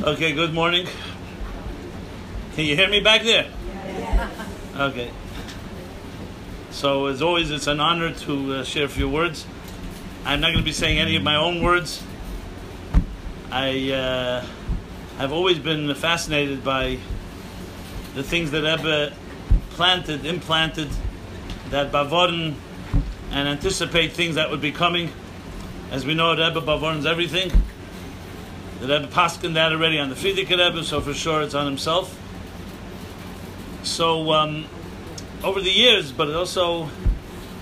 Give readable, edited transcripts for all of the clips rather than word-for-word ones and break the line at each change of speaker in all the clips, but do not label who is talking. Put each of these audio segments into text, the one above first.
Okay, good morning. Can you hear me back there? Okay. So as always, it's an honor to share a few words. I'm not going to be saying any of my own words. I've always been fascinated by the things that Rebbe implanted, that bavoren, and anticipate things that would be coming. As we know, Rebbe bavoren's everything. The Rebbe paskined that already on the Frierdiker Rebbe, so for sure it's on himself. So over the years, but also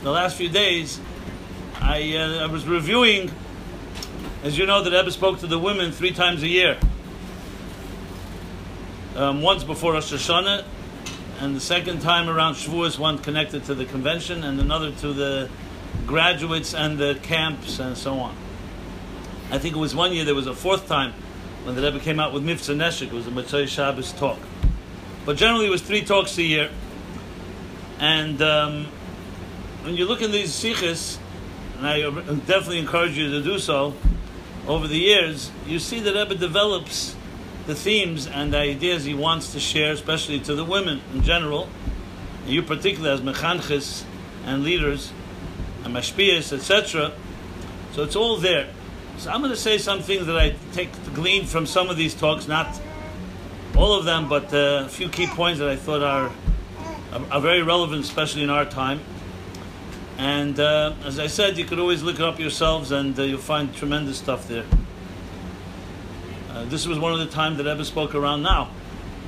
the last few days, I was reviewing. As you know, the Rebbe spoke to the women 3 times a year. Once before Rosh Hashanah, and the second time around Shavuos, one connected to the convention, and another to the graduates and the camps and so on. I think it was one year there was a 4th time when the Rebbe came out with Mivtza Neshek. It was a Motzei Shabbos talk. But generally it was 3 talks a year. And when you look in these sichos, and I definitely encourage you to do so, over the years, you see that Rebbe develops the themes and the ideas he wants to share, especially to the women in general, and you particularly as mechanches and leaders, and mashpiyas, etc. So it's all there. So I'm going to say some things that I gleaned from some of these talks, not all of them, but a few key points that I thought are very relevant, especially in our time. And as I said, you could always look it up yourselves, and you'll find tremendous stuff there. This was one of the times that Rebbe spoke around now.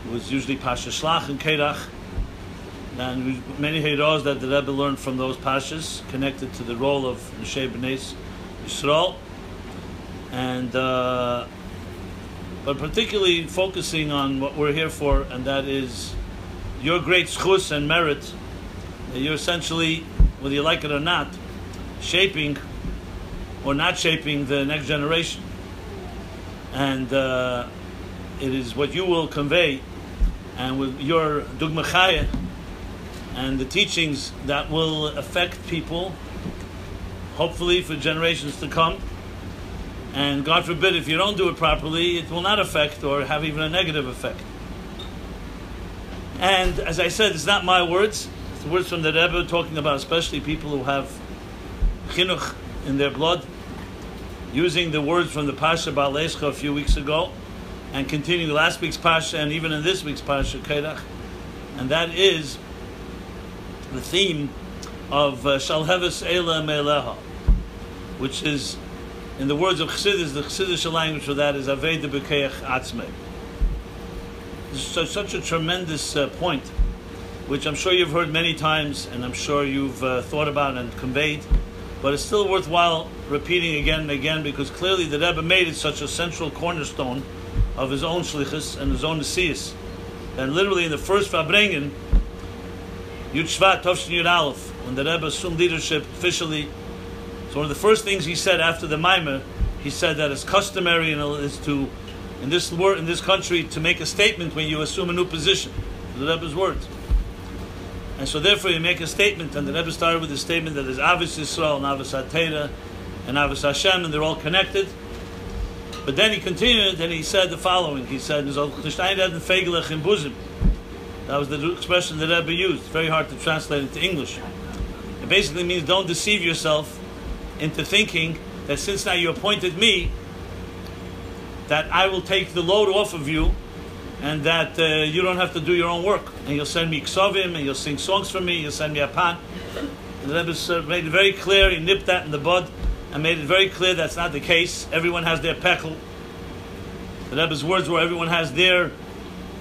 It was usually Pasha Shlach and Kerach, and many Heiros that the Rebbe learned from those Pashas, connected to the role of Neshei B'nai Yisrael. And but particularly focusing on what we're here for, and that is your great schus and merit. You're essentially, whether you like it or not, shaping or not shaping the next generation. And it is what you will convey, and with your dugma chaya and the teachings that will affect people, hopefully for generations to come. And God forbid, if you don't do it properly, it will not affect or have even a negative effect. And as I said, it's not my words. It's the words from the Rebbe, talking about especially people who have chinuch in their blood, using the words from the Pasha Ba'al Eishcha a few weeks ago, and continuing last week's Pasha, and even in this week's Pasha, Kerach. And that is the theme of Shalheves Eila Me'eleha, which is, in the words of Chassidus, the Chassidish language for that is Aveda B'keach Atzmei. This is such a tremendous point, which I'm sure you've heard many times, and I'm sure you've thought about and conveyed, but it's still worthwhile repeating again and again, because clearly the Rebbe made it such a central cornerstone of his own shlichus and his own nesiyus. And literally in the first Farbrengen, Yud Shvat Tovshin Yud Aleph, when the Rebbe assumed leadership officially, so one of the first things he said after the Maimer, he said that it's customary is to, in this country, to make a statement when you assume a new position. The Rebbe's words. And so therefore you make a statement, and the Rebbe started with a statement that is Avos Yisrael and Avos HaTeira and Avos Hashem, and they're all connected. But then he continued and he said the following. He said, that was the expression that Rebbe used. Very hard to translate into English. It basically means don't deceive yourself into thinking that since now you appointed me, that I will take the load off of you, and that you don't have to do your own work, and you'll send me ksovim, and you'll sing songs for me, you'll send me a pan. The Rebbe made it very clear, he nipped that in the bud, and made it very clear that's not the case. Everyone has their pekel. The Rebbe's words were everyone has their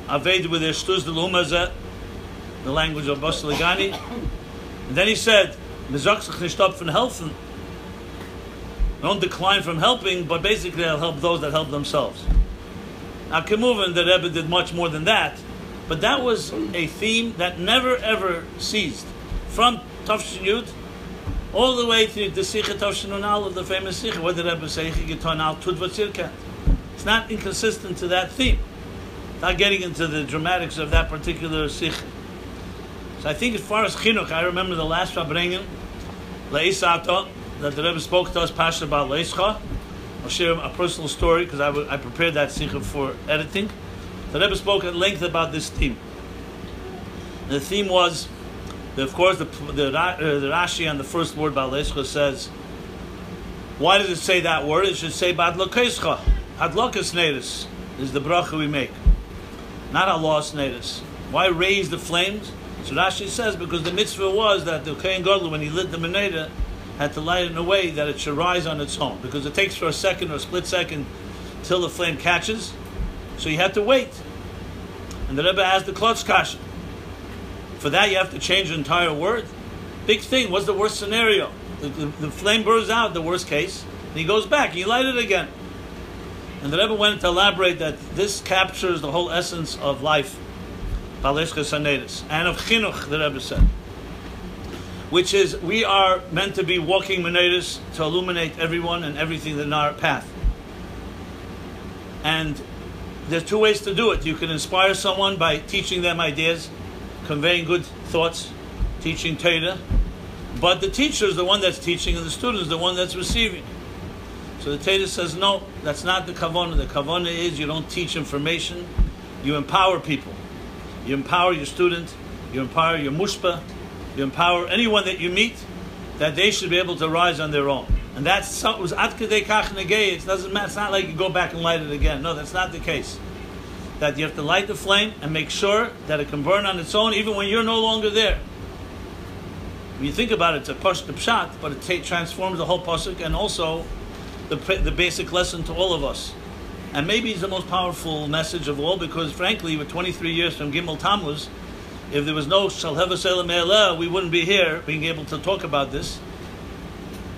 aved with their shtuz de lumazeh, the language of Bas Legani. And then he said, don't decline from helping, but basically I'll help those that help themselves. Now, Kemuvan, the Rebbe did much more than that, but that was a theme that never ever ceased. From Tafshin Yud all the way to the Sikha Tafshin Unal of the famous Sikha. What did the Rebbe say? It's not inconsistent to that theme. Not getting into the dramatics of that particular Sikha. So I think as far as Chinuch, I remember the last Farbrengen, Le'isato, that the Rebbe spoke to us, Pasha Ba'al Eishcha, I'll share a personal story because I prepared that sikha for editing. The Rebbe spoke at length about this theme. The theme was, of course, the Rashi on the first word, Balescha, says, why does it say that word? It should say, Badlokescha. Hadlokas Nedis is the bracha we make, not Allah's Nedis. Why raise the flames? So Rashi says, because the mitzvah was that the Kohen Gadol, when he lit the menorah, had to light it in a way that it should rise on its own, because it takes for a second or a split second till the flame catches. So you have to wait. And the Rebbe asked the klotz kasha. For that you have to change the entire word? Big thing. What's the worst scenario? The flame burns out, the worst case, and he goes back, he light it again. And the Rebbe went to elaborate that this captures the whole essence of life, Baleshka Sanedis, and of Chinuch, the Rebbe said, which is we are meant to be walking menorahs to illuminate everyone and everything in our path. And there's two ways to do it. You can inspire someone by teaching them ideas, conveying good thoughts, teaching Torah, but the teacher is the one that's teaching and the student is the one that's receiving. So the Torah says, no, that's not the kavanah. The kavanah is you don't teach information, you empower people. You empower your student, you empower your mushpa, you empower anyone that you meet, that they should be able to rise on their own. And that's was ad kedei kach negei. It doesn't matter. It's not like you go back and light it again. No, that's not the case. That you have to light the flame and make sure that it can burn on its own, even when you're no longer there. When you think about it, it's a pshat, but it transforms the whole pasuk and also the basic lesson to all of us. And maybe it's the most powerful message of all, because frankly, we're 23 years from Gimel Tammuz. If there was no Shalheva Selam Me'elah, we wouldn't be here being able to talk about this.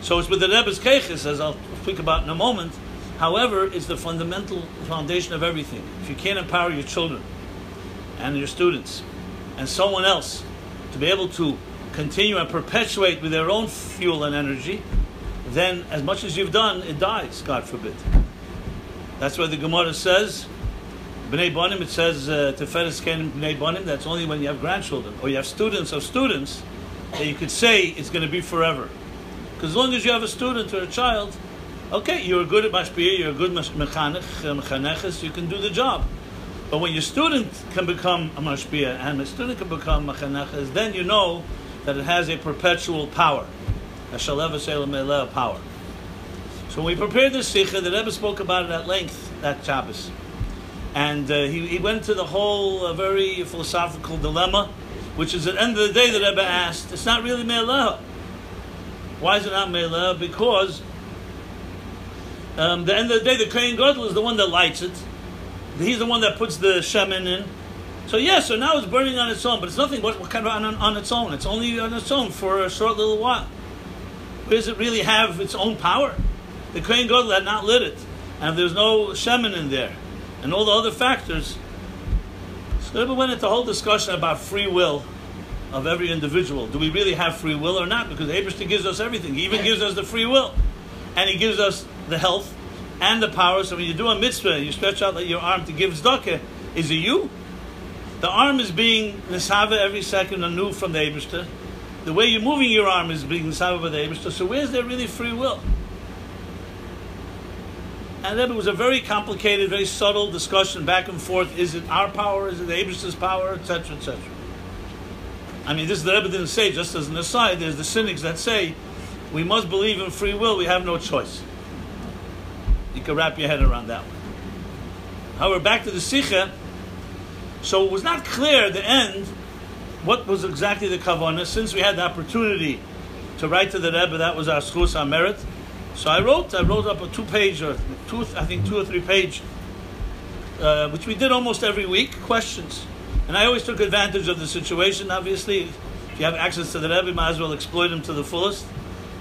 So it's with the Rebbe's Keiches, as I'll speak about in a moment. However, it's the fundamental foundation of everything. If you can't empower your children and your students and someone else to be able to continue and perpetuate with their own fuel and energy, then as much as you've done, it dies, God forbid. That's why the Gemara says, B'nai Banim, it says, Teferes Kenim B'nai Banim, that's only when you have grandchildren, or you have students of students, that you could say it's going to be forever. Because as long as you have a student or a child, okay, you're good at mashpiyah, you're a good mechaneches, you can do the job. But when your student can become a mashpiyah and a student can become mechaneches, then you know that it has a perpetual power, a shaleva selam eleh power. So when we prepared this sikha, the Rebbe spoke about it at length that Shabbos. And he went to the whole very philosophical dilemma, which is at the end of the day the Rebbe asked, it's not really me'eleh. Why is it not me'eleh? Because the end of the day, the Kohen Gadol is the one that lights it. He's the one that puts the shemen in. So yes, so now it's burning on its own, but it's nothing what kind of on its own. It's only on its own for a short little while. Where does it really have its own power? The Kohen Gadol had not lit it, and if there's no shemen in there, and all the other factors. So Rebbe went into a whole discussion about free will of every individual. Do we really have free will or not? Because the Eibishter gives us everything. He even gives us the free will, and he gives us the health and the power. So when you do a mitzvah, you stretch out your arm to give tzedakah. Is it you? The arm is being nisava every second anew from the Eibishter. The way you're moving your arm is being nisava by the Eibishter. So where's there really free will? And then it was a very complicated, very subtle discussion back and forth. Is it our power? Is it the Eibishter's power? Etc., etc. I mean, this the Rebbe didn't say, just as an aside, there's the cynics that say, we must believe in free will, we have no choice. You can wrap your head around that one. However, back to the Sikha, so it was not clear at the end what was exactly the kavanah. Since we had the opportunity to write to the Rebbe, that was our schus, our merit. So I wrote up a 2-page or 2 or 3-page, which we did almost every week, questions. And I always took advantage of the situation, obviously. If you have access to the Rebbe, you might as well exploit him to the fullest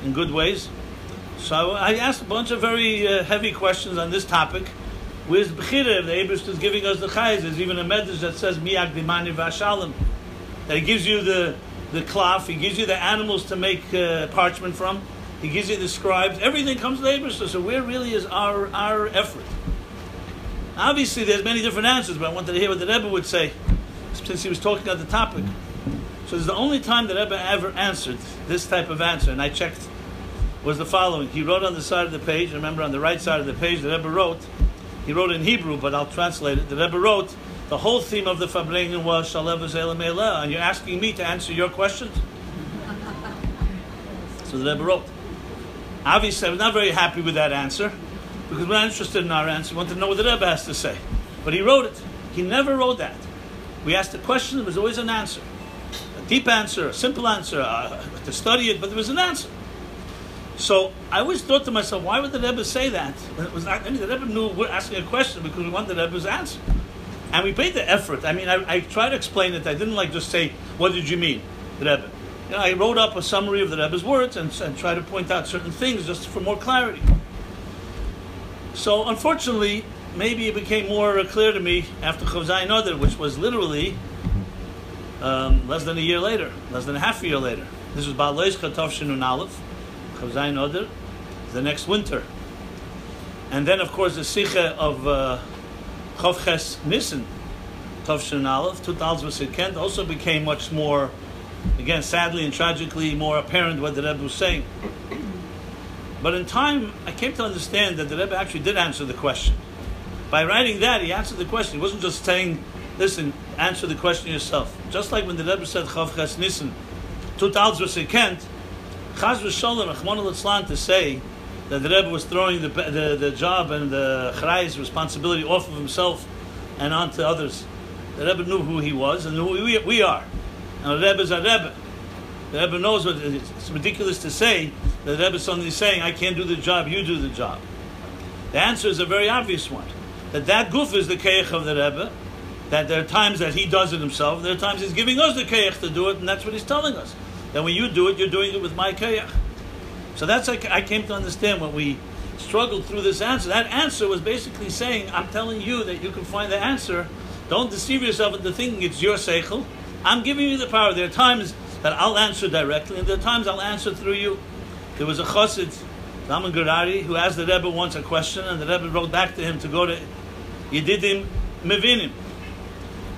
in good ways. So I asked a bunch of very heavy questions on this topic. Where's Bechira? The Eibishter is giving us the chayes. There's even a medrash that says, Mi'ak dimani v'ashalim. That he gives you the cloth, he gives you the animals to make parchment from, he gives you the scribes. Everything comes to the Eibishter. So where really is our effort? Obviously, there's many different answers, but I wanted to hear what the Rebbe would say, since he was talking on the topic. So it's the only time that Rebbe ever answered this type of answer, and I checked was the following. He wrote on the side of the page, remember on the right side of the page, the Rebbe wrote, he wrote in Hebrew, but I'll translate it. The Rebbe wrote, the whole theme of the Farbrengen was Shalev V'Zeh Me'eleh, and you're asking me to answer your questions? So the Rebbe wrote. Obviously, I was not very happy with that answer, because we're not interested in our answer. We wanted to know what the Rebbe has to say. But he wrote it. He never wrote that. We asked a question, there was always an answer. A deep answer, a simple answer, to study it, but there was an answer. So I always thought to myself, why would the Rebbe say that? It was not, the Rebbe knew we're asking a question because we wanted the Rebbe's answer. And we paid the effort. I mean, I tried to explain it. I didn't just say, what did you mean, the Rebbe? I wrote up a summary of the Rebbe's words and tried to point out certain things just for more clarity. So unfortunately, maybe it became more clear to me after Chavzayin Oder, which was literally less than a year later, less than a half a year later. This was Ba'aleischa Tavshin Nun Aleph, Chavzayin Oder, the next winter. And then, of course, the Sicha of Chavches Nissen, Tavshin Nun Aleph, 2000 Kent, also became much more, again, sadly and tragically, more apparent what the Rebbe was saying. But in time, I came to understand that the Rebbe actually did answer the question. By writing that, he answered the question. He wasn't just saying, listen, answer the question yourself. Just like when the Rebbe said, Chav Ches Nissen, 2000 Kent, Chaz v'Sholem, Achmon al-Itzlan, to say that the Rebbe was throwing the job and the Chrai's responsibility off of himself and onto others. The Rebbe knew who he was and who we are. Now, the Rebbe is a Rebbe. The Rebbe knows what it's ridiculous to say that the Rebbe is suddenly saying, I can't do the job, you do the job. The answer is a very obvious one. That guf is the keich of the Rebbe, that there are times that he does it himself, there are times he's giving us the keich to do it, and that's what he's telling us. That when you do it, you're doing it with my keich. So that's like I came to understand when we struggled through this answer. That answer was basically saying, I'm telling you that you can find the answer. Don't deceive yourself into thinking it's your seichel. I'm giving you the power. There are times that I'll answer directly, and there are times I'll answer through you. There was a chassid, Zalman Gerari, who asked the Rebbe once a question, and the Rebbe wrote back to him to go to Yedidim Mevinim.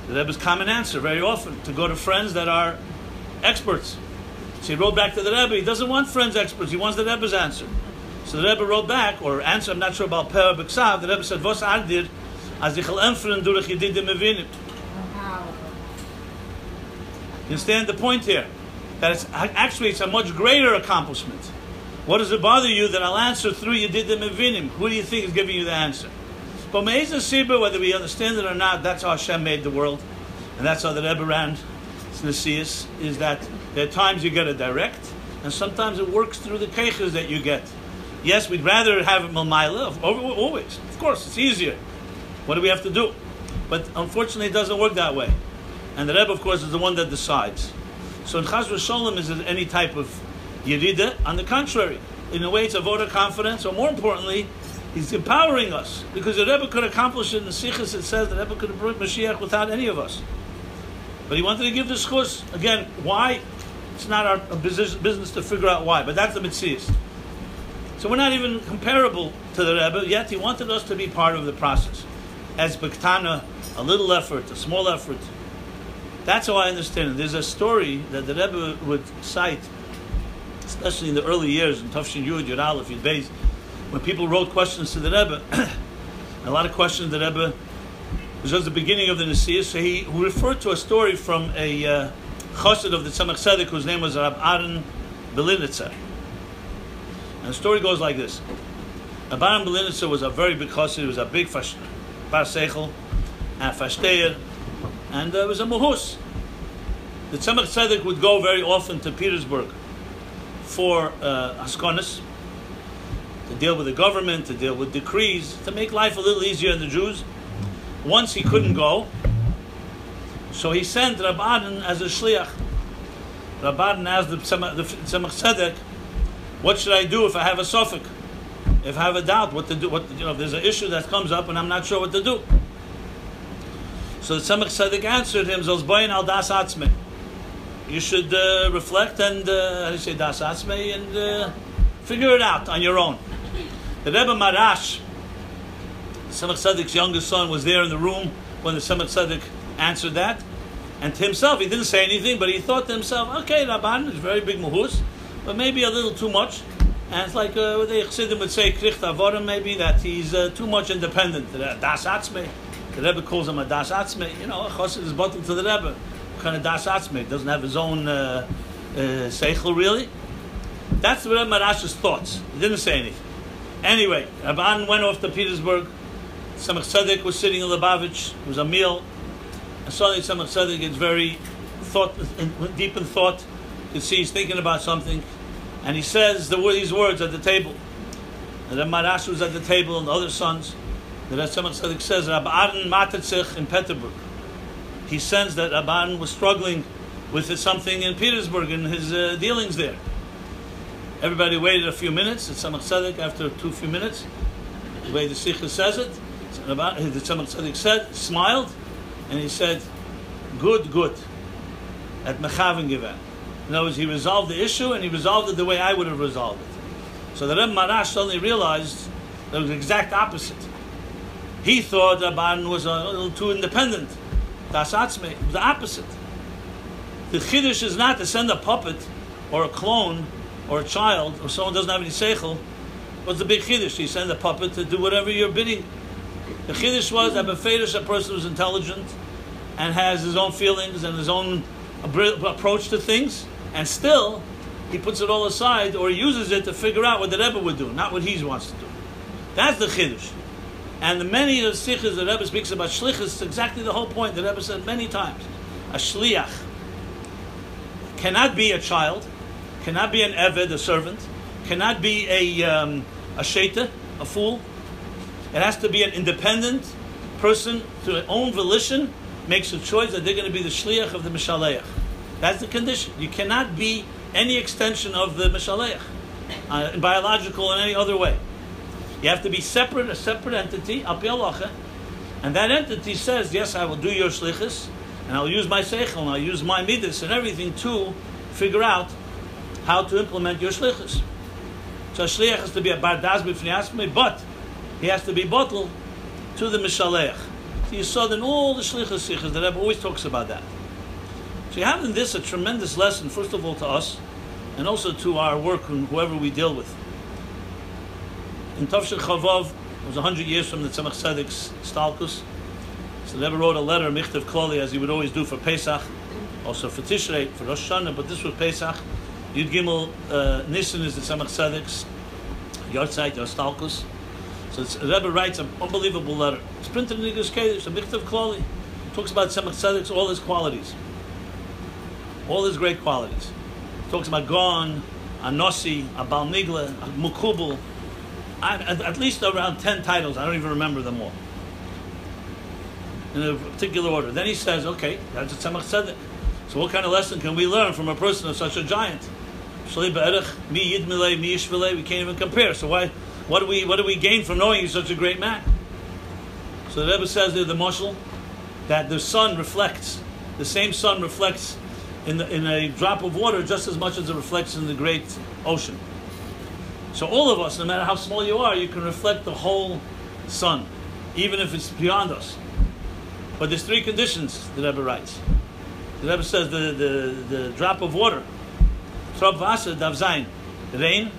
The Rebbe's common answer very often, to go to friends that are experts. So he wrote back to the Rebbe, he doesn't want friends experts, he wants the Rebbe's answer. So the Rebbe wrote back, or answer, I'm not sure about Per B'Ksav, the Rebbe said, Vos Ardir, as ich empfern durch Yedidim Mevinim. You understand the point here? That it's a much greater accomplishment. What does it bother you that I'll answer through Yedidim Mevinim? Who do you think is giving you the answer? But Me'ezah Sibah, whether we understand it or not, that's how Hashem made the world. And that's how the Rebbe ran Nesius, is that there are times you get it direct, and sometimes it works through the keiches that you get. Yes, we'd rather have it Milmaila, always. Of course, it's easier. What do we have to do? But unfortunately, it doesn't work that way. And the Rebbe, of course, is the one that decides. So in Chaz v'Sholem is it any type of Yerida? On the contrary, in a way it's a vote of confidence, or more importantly, he's empowering us. Because the Rebbe could accomplish it in the Sichos, it says the Rebbe could have brought Mashiach without any of us. But he wanted to give the schus. Again, why? It's not our business to figure out why, but that's the Metzias. So we're not even comparable to the Rebbe, yet he wanted us to be part of the process. As B'Ktana, a little effort, a small effort. That's how I understand it. There's a story that the Rebbe would cite, especially in the early years, in Tafshin Yud, Yud Aleph, Yud Beis, when people wrote questions to the Rebbe. A lot of questions the Rebbe, it was just the beginning of the Nesius, so he referred to a story from a chassid of the Tzemach Tzedek, whose name was Rabbi Aaron Belinitzer. And the story goes like this. Rabbi Aaron Belinitzer was a very big chassid, he was a big bar seichel, and fashtayer, and there was a muhus. The Tzemach Tzedek would go very often to Petersburg for haskonas, to deal with the government, to deal with decrees, to make life a little easier on the Jews. Once he couldn't go, so he sent Rabbanan as a shliach. Rabbanan asked the Tzemach Tzedek, what should I do if I have a suffix? If I have a doubt what to do, if there's an issue that comes up and I'm not sure what to do. So the Tzemach Tzedek answered him, Zosbayin al das atzmei. You should reflect and, how do you say das atzmei, and figure it out on your own. The Rebbe Marash, Tzemach Tzedek's youngest son, was there in the room when the Tzemach Tzedek answered that. And to himself, he didn't say anything, but he thought to himself, okay, Rabban is very big muhus, but maybe a little too much. And it's like the Chassidim would say, kricht avorim, maybe, that he's too much independent. Das atzmei. The Rebbe calls him a das atzmei. You know, a chassid is bottled to the Rebbe. What kind of das atzmei? Doesn't have his own seichel, really. That's the Rebbe Marash's thoughts. He didn't say anything. Anyway, Rabban went off to Petersburg. Tzemach Tzedek was sitting in Lubavitch. It was a meal. And suddenly Tzemach Tzedek gets very deep in thought. You can see he's thinking about something. And he says these words at the table. And then Marash was at the table and the other sons. The Tzemach Tzedek says, Rabban Matatzich in Petersburg. He sensed that Rabban was struggling with something in Petersburg and his dealings there. Everybody waited a few minutes. The Tzemach Tzedek, after few minutes, the way the Sikha says it, the Tzemach Tzedek smiled, and he said, good. At Mechaven Given. In other words, he resolved the issue, and he resolved it the way I would have resolved it. So the Rebbe Marash suddenly realized that it was the exact opposite. He thought Rabban was a little too independent. Das Atzmei. It was the opposite. The Chiddush is not to send a puppet, or a clone, or a child, or someone who doesn't have any seichel. What's the big Chiddush? You send a puppet to do whatever you're bidding. The Chiddush was that a person who's intelligent, and has his own feelings, and his own approach to things, and still he puts it all aside or uses it to figure out what the Rebbe would do, not what he wants to do. That's the Chiddush. And the many of the sichos the Rebbe speaks about shlichus is exactly the whole point. The Rebbe said many times, a shliach cannot be a child, cannot be an eved, a servant, cannot be a sheita, a fool. It has to be an independent person to their own volition makes a choice that they're going to be the shliach of the Mishaleach. That's the condition. You cannot be any extension of the Mishaleach, biological in any other way. You have to be separate, a separate entity, al pi halacha, and that entity says, yes, I will do your shlichus, and I'll use my seichel, and I'll use my midas and everything to figure out how to implement your shlichus. So a shliach has to be a bardas b'fnei asmei, but he has to be bottled to the Mishaleach. So you saw that in all the shlichus sichos, the Rebbe always talks about that. So you have in this a tremendous lesson, first of all to us, and also to our work and whoever we deal with. In Tavshin Chavav, it was 100 years from the Tzemach Tzedek's Stalkus. So the Rebbe wrote a letter, Michtav Klali, as he would always do for Pesach, also for Tishrei, for Rosh Hashanah, but this was Pesach. Yud Gimel Nisan is the Tzemach Tzedek's Yortzeit, or Stalkus. So the Rebbe writes an unbelievable letter. It's printed in English Kodesh, a Michtav Klali. Talks about Tzemach Tzedek's, all his qualities. All his great qualities. Talks about Gon, Anosi, Abal Nigla, Mukubal. At least around 10 titles. I don't even remember them all. In a particular order. Then he says, okay, that's a Tzemach Tzedek. So what kind of lesson can we learn from a person of such a giant? We can't even compare. So what do we gain from knowing he's such a great man? So the Rebbe says there, the mashal, that the sun reflects, the same sun reflects in a drop of water just as much as it reflects in the great ocean. So all of us, no matter how small you are, you can reflect the whole sun, even if it's beyond us. But there's three conditions, the Rebbe writes. The Rebbe says the drop of water, Trop Wasser darf sein, rain,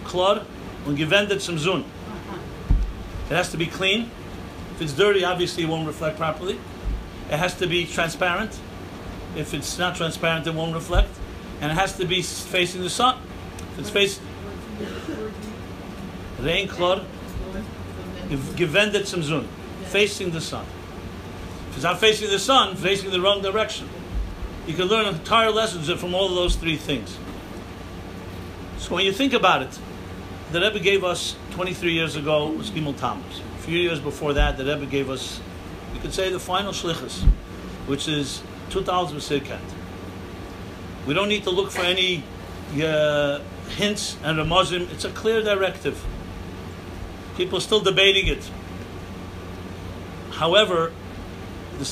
klor, und gewendet zum Zun. It has to be clean. If it's dirty, obviously it won't reflect properly. It has to be transparent. If it's not transparent, it won't reflect. And it has to be facing the sun. If it's facing rain, klor, gewendet zum Zun, facing the sun. If it's not facing the sun, facing the wrong direction. You can learn entire lessons from all of those three things. So when you think about it, the Rebbe gave us 23 years ago was Gimel Tammuz. A few years before that, the Rebbe gave us, you could say, the final shlichus, which is 2,000 Sirkat. We don't need to look for any hints and ramazim. It's a clear directive. People are still debating it. However,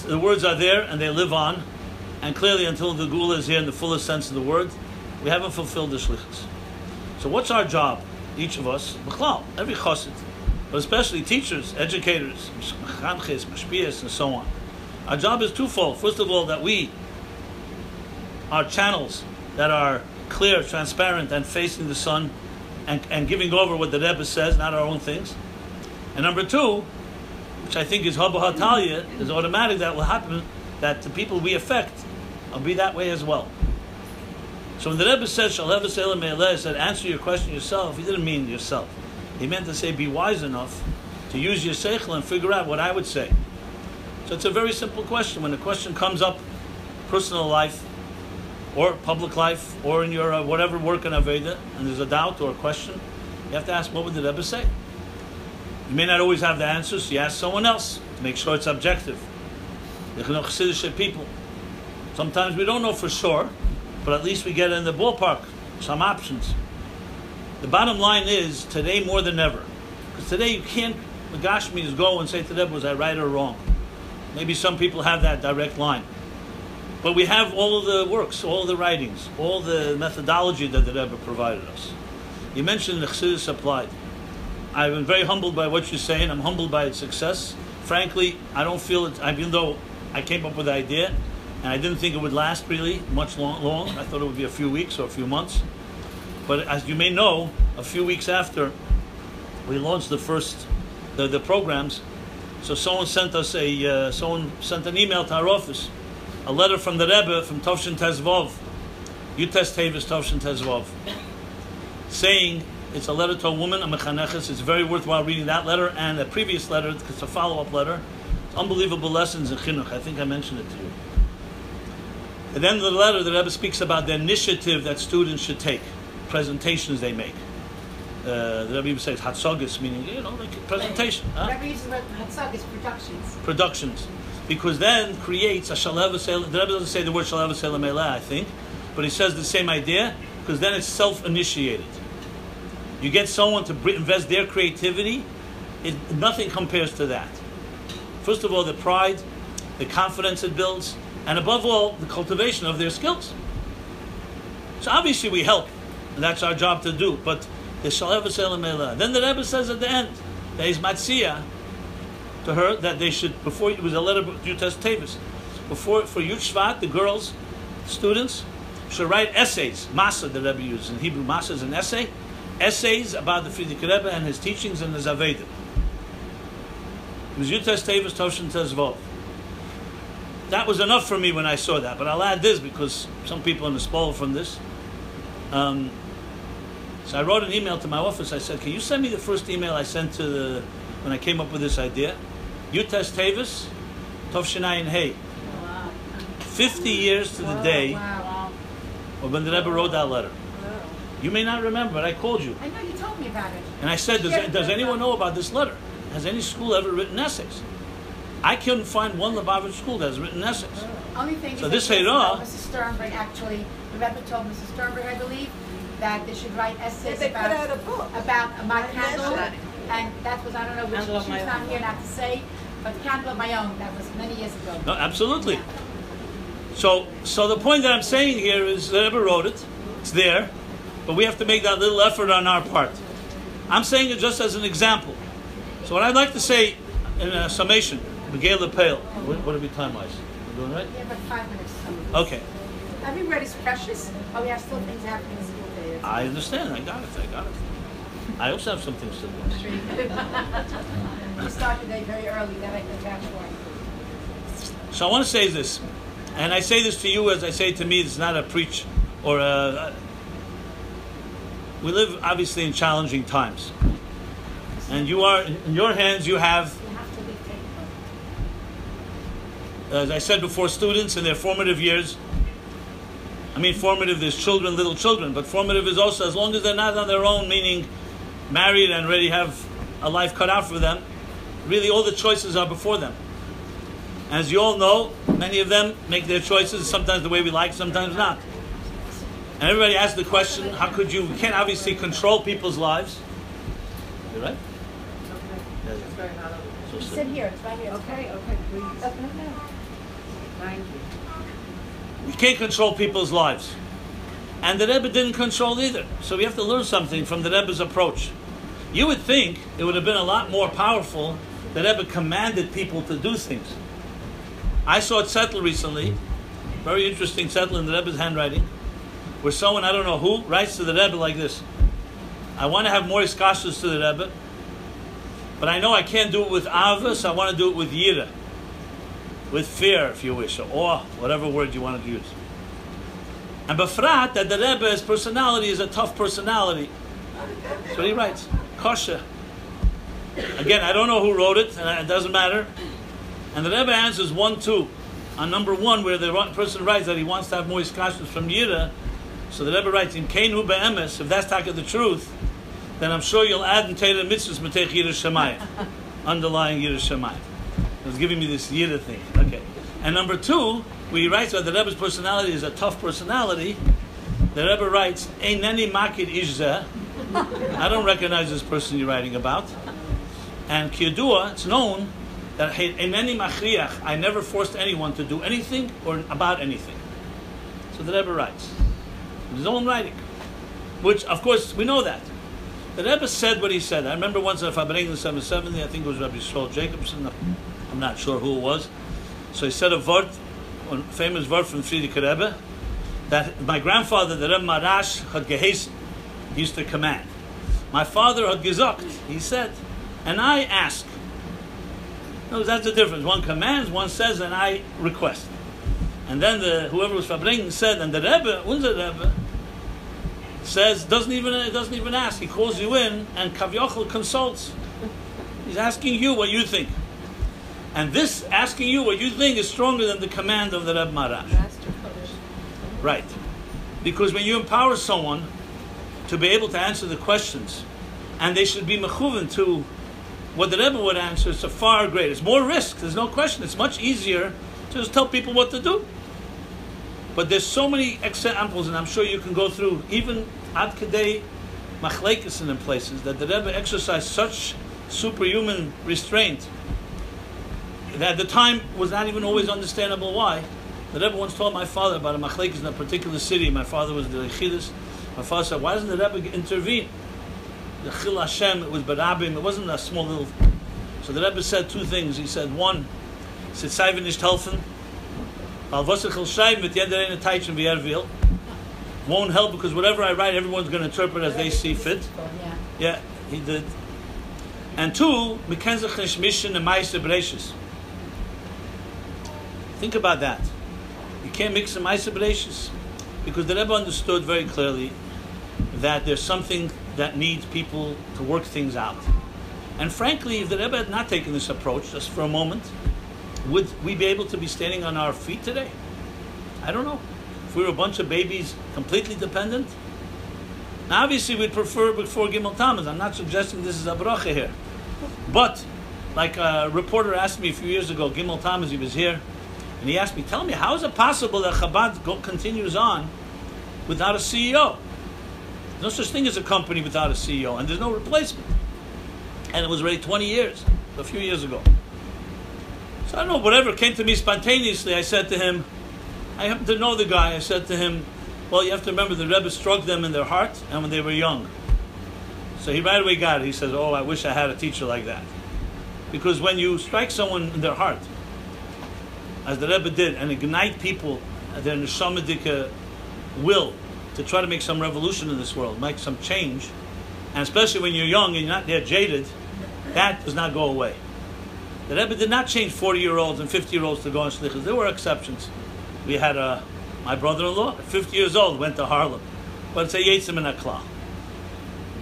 the words are there and they live on, and clearly until the Gula is here in the fullest sense of the word, we haven't fulfilled the shlichus. So what's our job? Each of us, b'chlal, every chassid, but especially teachers, educators, mechanches, mashpiyas, and so on. Our job is twofold. First of all, that we are channels that are clear, transparent, and facing the sun, and giving over what the Rebbe says, not our own things. And number two, which I think is Haba Hatalia, is automatic that will happen, that the people we affect will be that way as well. So when the Rebbe said, Shalev Selah Me'eleh, said, answer your question yourself, he didn't mean yourself. He meant to say, be wise enough to use your seichel and figure out what I would say. So it's a very simple question. When a question comes up, personal life, or public life, or in your whatever work in Aveda, and there's a doubt or a question, you have to ask, what would the Rebbe say? You may not always have the answers, so you ask someone else to make sure it's objective. The Chassidus people. Sometimes we don't know for sure, but at least we get in the ballpark, some options. The bottom line is, today more than ever, because today you can't, the Gashmis go and say to them, was I right or wrong? Maybe some people have that direct line. But we have all of the works, all of the writings, all the methodology that the Rebbe provided us. You mentioned the Chassidus applied. I've been very humbled by what you're saying. I'm humbled by its success. Frankly, I don't feel it, even though I came up with the idea, and I didn't think it would last really much long. I thought it would be a few weeks or a few months. But as you may know, a few weeks after we launched the programs, so someone sent an email to our office, a letter from the Rebbe from Tovshin Tezvov, Yutes Tevis Tovshin Tezvov, saying, it's a letter to a woman, a mechaneches. It's very worthwhile reading that letter and a previous letter. It's a follow-up letter. It's unbelievable lessons in chinuch. I think I mentioned it to you. At the end of the letter, the Rebbe speaks about the initiative that students should take, presentations they make. The Rebbe even says hatzogis, meaning, like presentation.
The Rebbe uses the word hatzogis, productions.
Productions. Because then creates a shalev v'selah. The Rebbe doesn't say the word shalev v'selah me'eleh, I think, but he says the same idea, because then it's self-initiated. You get someone to invest their creativity, nothing compares to that. First of all, the pride, the confidence it builds, and above all, the cultivation of their skills. So obviously we help, and that's our job to do, but the Shalev V'Selah Me'eleh. Then the Rebbe says at the end, there is Matzia to her that they should, before, it was a letter to Yutes Tevis, for Yud Shvat, the girls, students, should write essays. Masa, the Rebbe uses. In Hebrew, Masa is an essay. Essays about the Frierdiker Rebbe and his teachings and his Aveda. It was Yutes Tevis Tovshin Tezvov. That was enough for me when I saw that, but I'll add this because some people are spoiled from this. So I wrote an email to my office. I said, can you send me the first email I sent when I came up with this idea? Yutes Tevis Tovshin Ayin Hey. 50 years to the day when the Rebbe wrote that letter. You may not remember, but I called you.
I know, you told me about it.
And I said, does anyone know about this letter? Has any school ever written essays? I couldn't find one Lubavitch school that has written essays.
Only thing
So
is
this
that
Heirah,
Mrs. Sternberg actually, the Rebbe told Mrs. Sternberg, I believe, that they should write essays
They put out a book.
about my candle.
that.
And that was, I don't know which,
Candle of
she's
my
not
own.
here not to say, but the candle of my own, that was many years ago.
no, absolutely.
Yeah.
So the point that I'm saying here is the Rebbe wrote it. It's there. But we have to make that little effort on our part. I'm saying it just as an example. So what I'd like to say in a summation, Begay Lepel, what are we time-wise? We're doing right?
Yeah, but 5 minutes.
Okay.
Every word is precious, but we have still things happening in school today.
I understand. I got it. I also have some things to do.
We start the day very early, that I can vouch for.
So I want to say this, and I say this to you as I say to me, it's not a preach or a... We live obviously in challenging times. And you are, in your hands you have,
You have to be faithful.
as I said before, students in their formative years. I mean formative, there's children, little children, but formative is also, as long as they're not on their own, meaning married and already have a life cut out for them, really all the choices are before them. As you all know, many of them make their choices, sometimes the way we like, sometimes not. And everybody asks the question, how could you can't obviously control people's lives. You right? So
Sit here, it's right here.
Okay, please. Thank you.
you can't control people's lives. And the Rebbe didn't control either. So we have to learn something from the Rebbe's approach. You would think it would have been a lot more powerful that Rebbe commanded people to do things. I saw a zettel recently, very interesting zettel in the Rebbe's handwriting, where someone, I don't know who, writes to the Rebbe like this. I want to have more iskashus to the Rebbe, but I know I can't do it with ava, so I want to do it with yira, with fear, if you wish, or awe, whatever word you want to use. And befrat, that the Rebbe's personality is a tough personality. That's what he writes. Kosher. Again, I don't know who wrote it, and it doesn't matter. And the Rebbe answers 1-2. On number 1, where the person writes that he wants to have more iskashus from Yira, so the Rebbe writes, "In Keinu be'emes," if that's taka the truth, then I'm sure you'll add in Teira mitzvahs matech Yira Shemayim, underlying Yira Shemayim. He was giving me this Yira thing. Okay. And number 2, where he writes that the Rebbe's personality is a tough personality, the Rebbe writes, "Eineni makid ishzeh." I don't recognize this person you're writing about. And kiyadua, it's known that eineni machriach, I never forced anyone to do anything or about anything. So the Rebbe writes, in his own writing, which of course we know that. The Rebbe said what he said. I remember once at Fabring in 770, I think it was Rabbi Jacobson, I'm not sure who it was. So he said a famous word from Friedrich Rebbe, that my grandfather, the Rebbe Marash, had gehesen, he used to command. My father had gesagt, he said, and I ask. No, that's the difference. One commands, one says, and I request. And then whoever was Fabring said, and the Rebbe, unser Rebbe, says, doesn't even ask. He calls you in and Kavyochel consults. He's asking you what you think. And this asking you what you think is stronger than the command of the Rebbe Marash. Right. Because when you empower someone to be able to answer the questions, and they should be mechuven to what the Rebbe would answer, it's a far greater. It's more risk, there's no question. It's much easier to just tell people what to do. But there's so many examples, and I'm sure you can go through, even ad kedei machlekes in places, that the Rebbe exercised such superhuman restraint that at the time was not even always understandable why. The Rebbe once told my father about a machlekes in a particular city. My father was the Chassidus. My father said, why doesn't the Rebbe intervene? The Chil Hashem, it was Barabim, it wasn't a small little... So the Rebbe said 2 things. He said, 1, sit Sivan nicht helfen, al was ich will schreiben mit jeder eine Teitchen wie will. Won't help because whatever I write, everyone's going to interpret as they see fit. Yeah, he did. And 2, mekenzach nicht mischen and ma'aser bereishis. Think about that. You can't mix the ma'aser bereishis. Because the Rebbe understood very clearly that there's something that needs people to work things out. And frankly, if the Rebbe had not taken this approach, just for a moment, would we be able to be standing on our feet today? I don't know. If we were a bunch of babies completely dependent? Now obviously we'd prefer before Gimel Tammuz. I'm not suggesting this is a bracha here. But, like a reporter asked me a few years ago, Gimel Tammuz, he was here, and he asked me, tell me, how is it possible that Chabad continues on without a CEO? There's no such thing as a company without a CEO, and there's no replacement. And it was already 20 years, a few years ago. So I don't know, whatever came to me spontaneously, I said to him, I happen to know the guy, I said to him, well, you have to remember the Rebbe struck them in their heart and when they were young. So he right away got it. He says, oh, I wish I had a teacher like that. Because when you strike someone in their heart, as the Rebbe did, and ignite people, their neshamadika will to try to make some revolution in this world, make some change, and especially when you're young and you're not there jaded, that does not go away. The Rebbe did not change 40-year-olds and 50-year-olds to go on shlichus. There were exceptions. We had my brother-in-law, at 50 years old, went to Harlem. But it's a yetzim and a klal.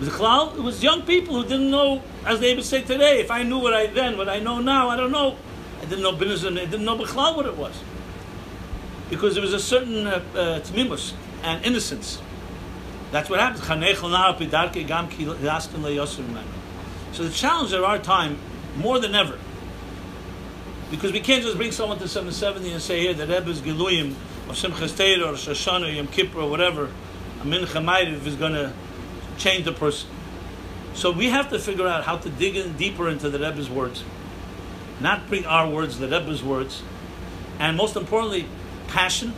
It was young people who didn't know, as they would say today, if I knew what I know now, I don't know. I didn't know business, I didn't know b'chlal what it was. Because there was a certain tmimus and innocence. That's what happens. So the challenge of our time, more than ever, because we can't just bring someone to 770 and say, here, the Rebbe's Giluyim, or Simchas Torah, or Shoshana, or Yom Kippur, or whatever, a Mincha Ma'ariv is going to change the person. So we have to figure out how to dig in deeper into the Rebbe's words. Not bring our words, the Rebbe's words. And most importantly, passion.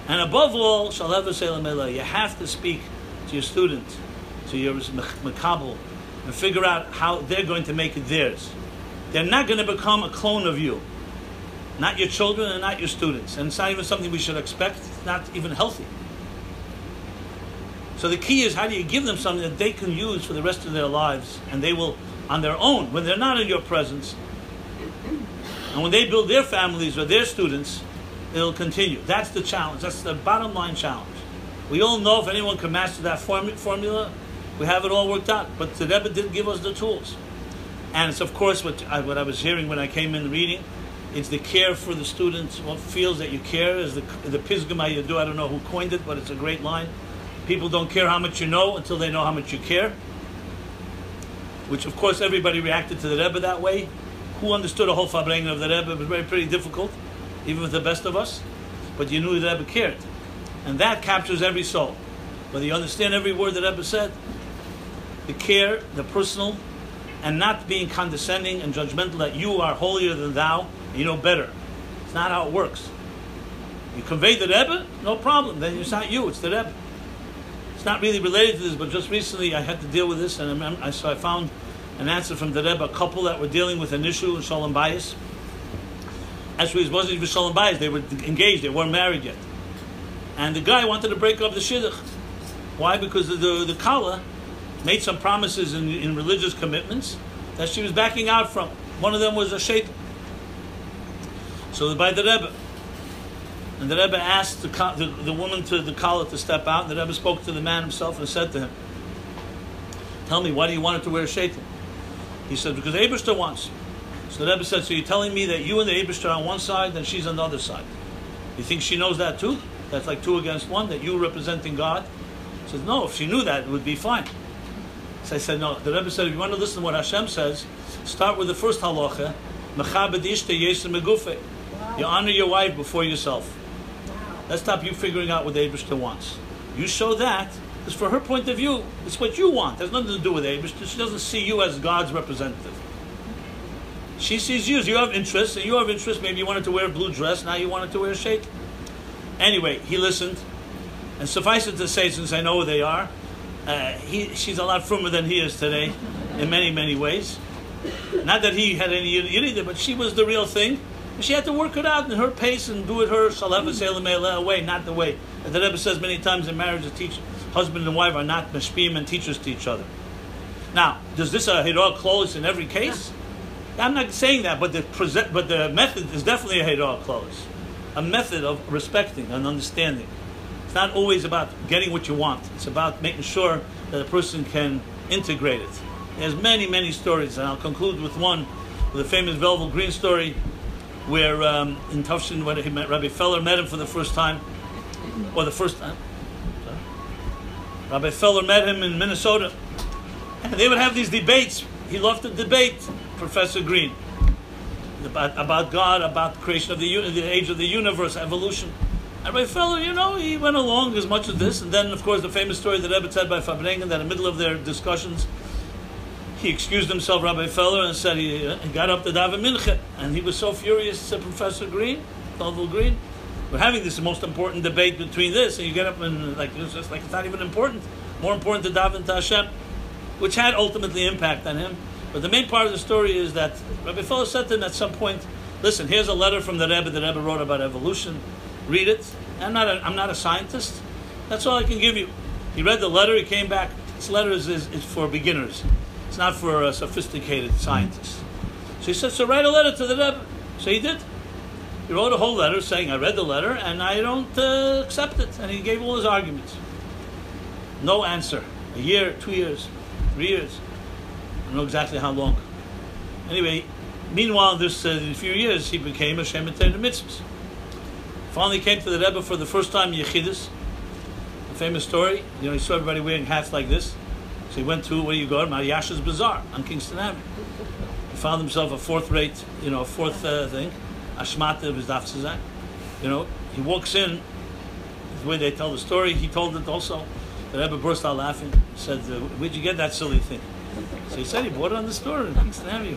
And above all, you have to speak to your student, to your Makabel, and figure out how they're going to make it theirs. They're not going to become a clone of you. Not your children and not your students. And it's not even something we should expect. It's not even healthy. So the key is, how do you give them something that they can use for the rest of their lives, and they will, on their own, when they're not in your presence, and when they build their families or their students, it'll continue. That's the challenge. That's the bottom line challenge. We all know if anyone can master that formula, we have it all worked out. But the Rebbe did give us the tools. And it's, of course, what I was hearing when I came in reading. It's the care for the students. What feels that you care is the Pisgah you do. I don't know who coined it, but it's a great line. People don't care how much you know until they know how much you care. Which, of course, everybody reacted to the Rebbe that way. Who understood the whole Farbrengen of the Rebbe? It was pretty difficult, even with the best of us. But you knew the Rebbe cared. And that captures every soul. Whether you understand every word the Rebbe said, the care, the personal, and not being condescending and judgmental that you are holier than thou, and you know better. It's not how it works. You convey the Rebbe, no problem. Then it's not you, it's the Rebbe. It's not really related to this, but just recently I had to deal with this, and I found an answer from the Rebbe, a couple that were dealing with an issue in Shalom Bayis. Actually, it wasn't even Shalom Bayis, they were engaged, they weren't married yet. And the guy wanted to break up the shidduch. Why? Because the Kala made some promises in religious commitments that she was backing out from. One of them was a shaitan. So by the Rebbe. And the Rebbe asked the woman to the Kala to step out. And the Rebbe spoke to the man himself and said to him, "Tell me, why do you want her to wear a shaitan?" He said, "Because the Eibishter wants." So the Rebbe said, "So you're telling me that you and the Eibishter are on one side and she's on the other side? You think she knows that too? That's like 2 against 1, that you representing God?" He said, "No, if she knew that, it would be fine." So I said, "No." The Rebbe said, "If you want to listen to what Hashem says, start with the first halacha, Mechabed ishta yesem megufe. You honor your wife before yourself. Let's stop you figuring out what the Eibishter wants. You show that, because for her point of view, it's what you want. There's nothing to do with Eibishter. She doesn't see you as God's representative. She sees you as you have interests, and you have interests. Maybe you wanted to wear a blue dress, now you wanted to wear a shaitan." Anyway, he listened, and suffice it to say, since I know who they are, she's a lot firmer than he is today, in many, many ways. Not that he had any either, but she was the real thing. And she had to work it out in her pace and do it her way, not the way. As the Rebbe says many times in marriage, husband and wife are not mashpim and teachers to each other. Now, does this a hirah close in every case? I'm not saying that, but the method is definitely a hirah close. A method of respecting and understanding. It's not always about getting what you want. It's about making sure that a person can integrate it. There's many, many stories, and I'll conclude with one, with the famous Velvel Green story, where in Tufshin, when Rabbi Feller met him for the first time, or the first time, Rabbi Feller met him in Minnesota, and they would have these debates. He loved to debate Professor Green about God, about creation of the age of the universe, evolution. And Rabbi Feller, he went along as much as this, and then, of course, the famous story that Rebbe said by Farbrengen, that in the middle of their discussions, he excused himself, Rabbi Feller, and said he got up to daven mincha, and he was so furious, said Professor Green, Velvel Green, we're having this most important debate between this, and you get up and it's just like it's not even important. More important to daven to Hashem, which had ultimately impact on him. But the main part of the story is that Rabbi Feller said to him at some point, "Listen, here's a letter from the Rebbe wrote about evolution. Read it. I'm not a scientist. That's all I can give you." He read the letter. He came back. This letter is for beginners. It's not for sophisticated scientists. So he said, "So write a letter to the Rebbe." So he did. He wrote a whole letter saying, "I read the letter and I don't accept it." And he gave all his arguments. No answer. A year, 2 years, 3 years. I don't know exactly how long. Anyway, meanwhile, in a few years, he became a Shemitah mitzvahs. Finally came to the Rebbe for the first time in Chassidus. A famous story. He saw everybody wearing hats like this. So he went to, where do you go? Yasha's Bazaar on Kingston Avenue. He found himself a fourth thing. Ashmata of his Daf Tzazak. He walks in, the way they tell the story, he told it also. The Rebbe burst out laughing. He said, "Where'd you get that silly thing?" So he said he bought it on the store in Kingston Avenue.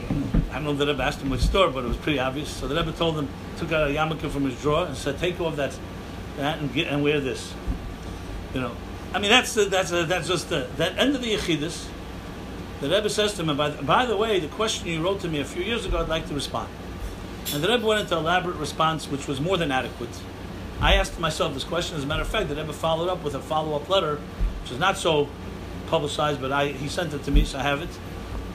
I don't know if the Rebbe asked him which store, but it was pretty obvious. So the Rebbe told him, took out a yarmulke from his drawer and said, "Take off that and wear this." That's just that end of the Yechidus. The Rebbe says to him, by the way, the question you wrote to me a few years ago, I'd like to respond. And the Rebbe went into an elaborate response, which was more than adequate. I asked myself this question. As a matter of fact, the Rebbe followed up with a follow-up letter which is not so publicized, but he sent it to me, so I have it.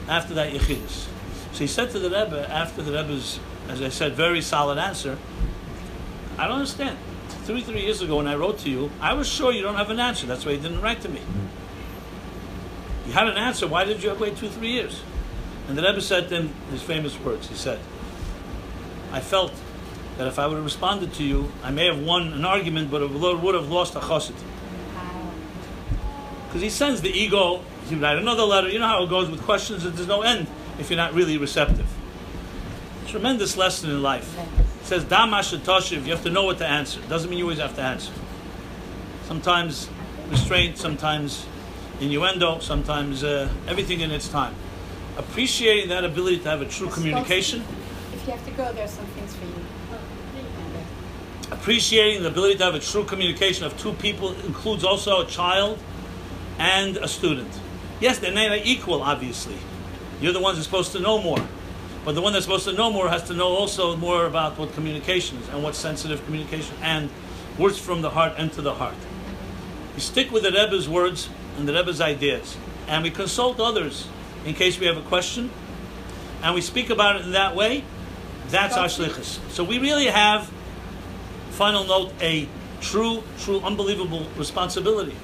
After that, Yechidus. So he said to the Rebbe, after the Rebbe's, as I said, very solid answer, I don't understand. 3 years ago when I wrote to you, I was sure you don't have an answer. That's why you didn't write to me. You had an answer. Why did you wait 2-3 years? And the Rebbe said to him his famous words. He said, I felt that if I would have responded to you, I may have won an argument, but it would have lost a chassid. Because he sends the ego, he write another letter. You know how it goes with questions, there's no end if you're not really receptive. Tremendous lesson in life. It says, Damash Toshiv, you have to know what to answer. Doesn't mean you always have to answer. Sometimes restraint, sometimes innuendo, sometimes everything in its time. Appreciating that ability to have a true communication.
If you have to go, there's some things for you.
Appreciating the ability to have a true communication of two people includes also a child and a student. Yes, they're not equal, obviously. You're the ones who're supposed to know more. But the one that's supposed to know more has to know also more about what communication is and what's sensitive communication and words from the heart and to the heart. We stick with the Rebbe's words and the Rebbe's ideas. And we consult others in case we have a question. And we speak about it in that way. That's our shlichus. So we really have, final note, a true, unbelievable responsibility.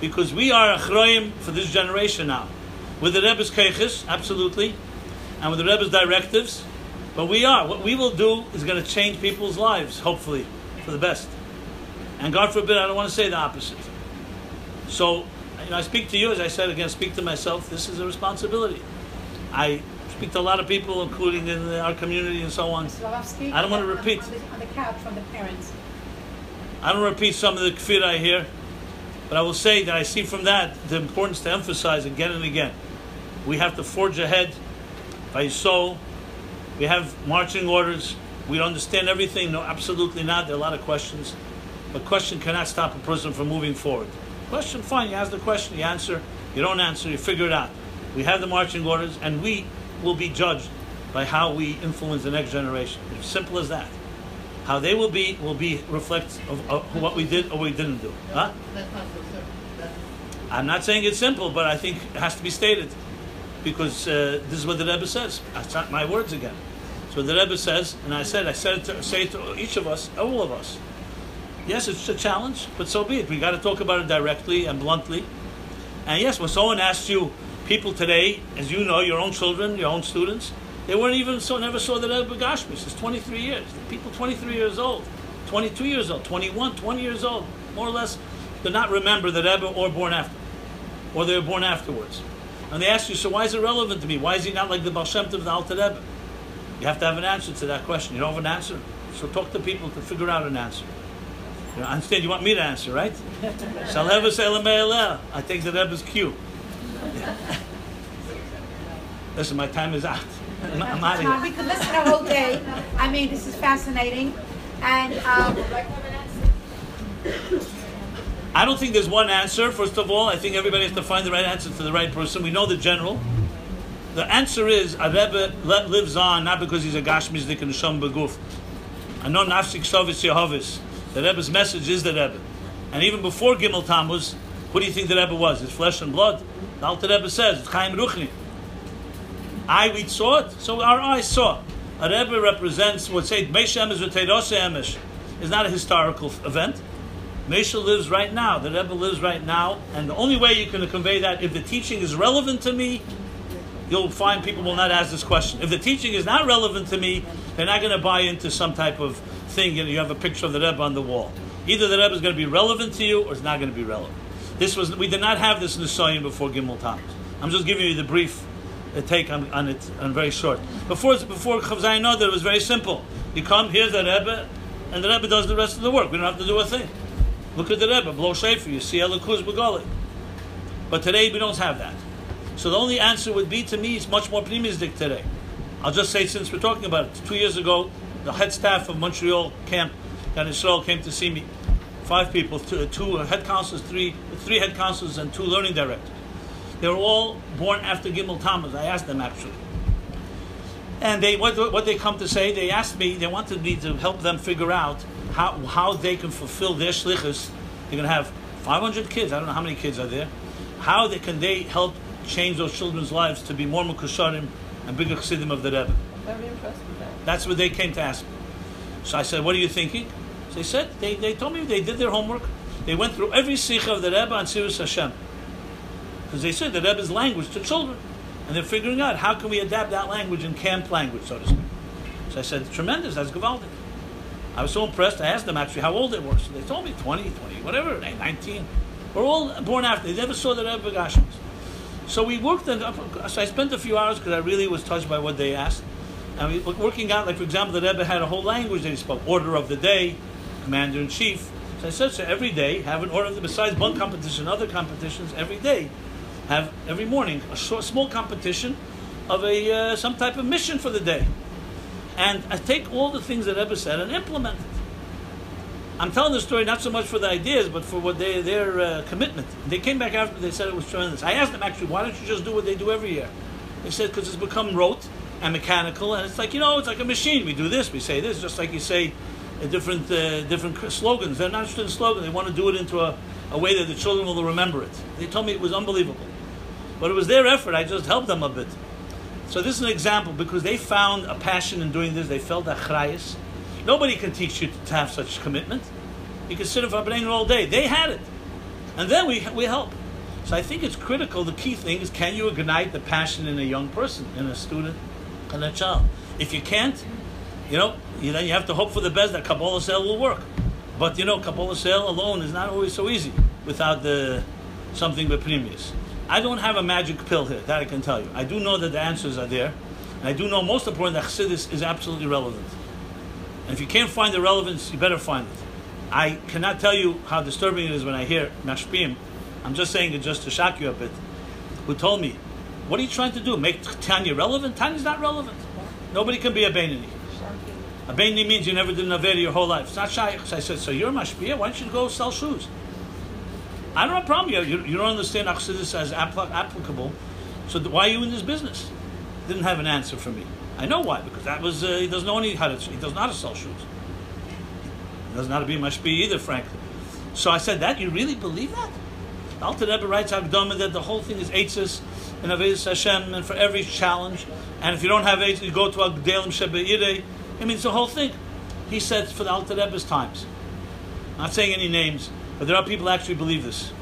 Because we are achroim for this generation now. With the Rebbe's keiches, absolutely, and with the Rebbe's directives, but we are. What we will do is going to change people's lives, hopefully, for the best. And God forbid, I don't want to say the opposite. So, I speak to you, as I said again, speak to myself. This is a responsibility. I speak to a lot of people, including in our community and so on. I don't want to repeat.
On the couch from the parents.
I don't repeat some of the kfir I hear, but I will say that I see from that the importance to emphasize again and again. We have to forge ahead by soul. We have marching orders. We don't understand everything. No, absolutely not. There are a lot of questions. But question cannot stop a person from moving forward. Question, fine. You ask the question, you answer. You don't answer, you figure it out. We have the marching orders, and we will be judged by how we influence the next generation. It's simple as that. How they will be reflect of what we did or we didn't do. Huh?
That's not so simple.
I'm not saying it's simple, but I think it has to be stated. Because this is what the Rebbe says. That's not my words again. So the Rebbe says, and I say it to each of us, all of us. Yes, it's a challenge, but so be it. We got to talk about it directly and bluntly. And yes, when someone asks you, people today, as you know, your own children, your own students, they weren't even never saw the Rebbe Gashmis. It's 23 years. People 23 years old, 22 years old, 21, 20 years old, more or less, do not remember the Rebbe or born after, or they were born afterwards. And they ask you, so why is it relevant to me? Why is he not like the Baal Shem Tov of the Alter Rebbe? You have to have an answer to that question. You don't have an answer? So talk to people to figure out an answer. You know, I understand you want me to answer, right? I take the Rebbe's cue. Listen, my time is out. I'm out of here.
We could listen a whole day. I mean, this is fascinating. And
I don't think there's one answer. First of all, I think everybody has to find the right answer to the right person. We know the general. The answer is a Rebbe lives on not because he's a Gashmizdik and a Shom Beguf. I know Nafsik Sovis Yehovis. The Rebbe's message is the Rebbe. And even before Gimel Tammuz, what do you think the Rebbe was? It's flesh and blood. The Alter Rebbe says, it's Chaim Ruchni. We saw it, so our eyes saw. A Rebbe represents what say Meisha Emesh v'Teiroseh Emesh. Is not a historical event. Meisha lives right now. The Rebbe lives right now, and the only way you can convey that, if the teaching is relevant to me, you'll find people will not ask this question. If the teaching is not relevant to me, they're not going to buy into some type of thing. You have a picture of the Rebbe on the wall. Either the Rebbe is going to be relevant to you, or it's not going to be relevant. We did not have this Nisayon before Gimel Tammuz. I'm just giving you the brief take on it, and very short. Before Chav Zayin Nodar, it was very simple. You come, here's the Rebbe, and the Rebbe does the rest of the work. We don't have to do a thing. Look at the Rebbe, blow shayfer, you see Elikuz Begoli. But today we don't have that. So the only answer would be, to me, it's much more primizdik today. I'll just say, since we're talking about it, 2 years ago, the head staff of Montreal camp, Gan Yisrael, came to see me. 5 people, two head counselors, three head counselors, and 2 learning directors. They were all born after Gimel Tammuz. I asked them, actually. And what they come to say, they asked me, they wanted me to help them figure out how they can fulfill their shlichus. They're going to have 500 kids. I don't know how many kids are there. How can they help change those children's lives to be more Mukasharim and bigger Chassidim of the Rebbe?
I'm very impressed with that.
That's what they came to ask me. So I said, what are you thinking? So they said, they told me they did their homework. They went through every sikha of the Rebbe on Sirus Hashem. Because they said the Rebbe's language to children. And they're figuring out how can we adapt that language in camp language, so to speak. So I said, tremendous, that's gewaldic. I was so impressed, I asked them actually how old they were. So they told me 20, whatever, 19. We're all born after. They never saw the Rebbe Gashmis. So we worked on, so I spent a few hours because I really was touched by what they asked. And we were working out, like for example, the Rebbe had a whole language that he spoke, order of the day, commander-in-chief. So I said, so every day, have an order, besides one competition, other competitions, every day, have every morning a small competition of some type of mission for the day. And I take all the things that Rebbe said and implement it. I'm telling the story not so much for the ideas, but for what their commitment. They came back after, they said it was tremendous. I asked them actually, why don't you just do what they do every year? They said, because it's become rote and mechanical, and it's like, it's like a machine. We do this, we say this, just like you say different slogans. They're not interested in slogans. They want to do it into a way that the children will remember it. They told me it was unbelievable. But it was their effort. I just helped them a bit. So this is an example, because they found a passion in doing this. They felt achrayus. Nobody can teach you to have such commitment. You can sit in Fabrenger all day. They had it. And then we help. So I think it's critical. The key thing is, can you ignite the passion in a young person, in a student, and a child? If you can't, then you have to hope for the best that Kabbalah Sale will work. But Kabbalah Sale alone is not always so easy without something beprimius. I don't have a magic pill here, that I can tell you. I do know that the answers are there. And I do know, most important, that Chassidus is absolutely relevant. And if you can't find the relevance, you better find it. I cannot tell you how disturbing it is when I hear Mashpim. I'm just saying it just to shock you a bit. Who told me, what are you trying to do? Make Tanya relevant? Tanya's not relevant. Nobody can be a Beinani. A Beinani means you never did an Aveda your whole life. It's not shaykh. So I said, so you're Mashpia? Why don't you go sell shoes? I don't have a problem. You don't understand Chassidus as applicable. So why are you in this business? Didn't have an answer for me. I know why, because that was he doesn't know he doesn't know how to sell shoes. He doesn't know how to be mashpi either, frankly. So I said, that you really believe that? The Alter Rebbe writes Hagdama that the whole thing is eitzes and Evasion Hashem, and for every challenge. And if you don't have eitzes, you go to Agdelim Shebeirei. I mean, it's the whole thing. He said for the Alter Rebbe's times. I'm not saying any names, but there are people who actually believe this.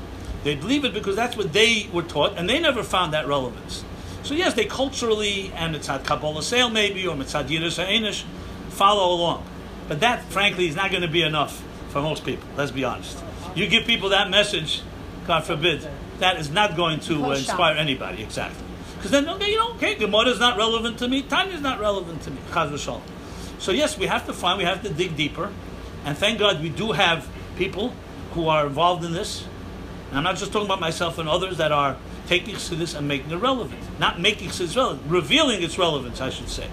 They believe it because that's what they were taught, and they never found that relevance. So yes, they culturally, and Mitzad Kabbalah Sale maybe, or Mitzad Yiddus Ha'enish, follow along. But that, frankly, is not going to be enough for most people, let's be honest. You give people that message, God forbid, that is not going to inspire anybody, exactly. Because then, okay, Gemara is not relevant to me, Tanya is not relevant to me, Chaz v'shalom. So yes, we have to dig deeper, and thank God we do have people who are involved in this. And I'm not just talking about myself and others that are taking Chassidus and making it relevant. Not making Chassidus relevant, revealing its relevance, I should say.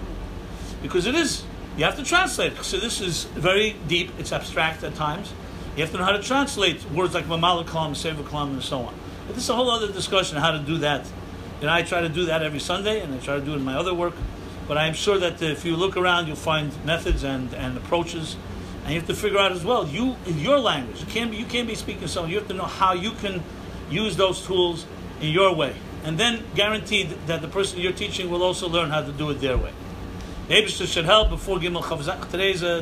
Because it is, you have to translate. Chassidus is very deep, it's abstract at times. You have to know how to translate words like Mamala Kalam, Seva Kalam, and so on. But this is a whole other discussion, how to do that. I try to do that every Sunday, and I try to do it in my other work. But I am sure that if you look around, you'll find methods and approaches. And you have to figure out as well, in your language, you can't be speaking someone. You have to know how you can use those tools in your way. And then guaranteed that the person you're teaching will also learn how to do it their way. The Evasion should help before Gimel Chavzak.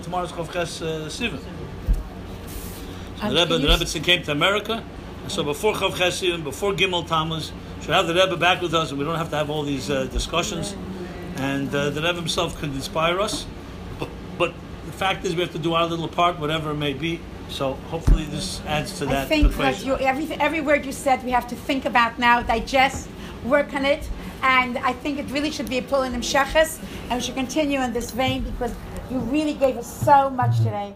Tomorrow's Chavches Sivan. So the Rebbe came to America, and so before Chavches Sivan, before Gimel Tammuz, should have the Rebbe back with us, and we don't have to have all these discussions. And the Rebbe himself can inspire us. But the fact is, we have to do our little part, whatever it may be. So hopefully this adds to that.
I think
equation.
that every word you said, we have to think about now, digest, work on it, and I think it really should be a pull in Shechas, and we should continue in this vein because you really gave us so much today.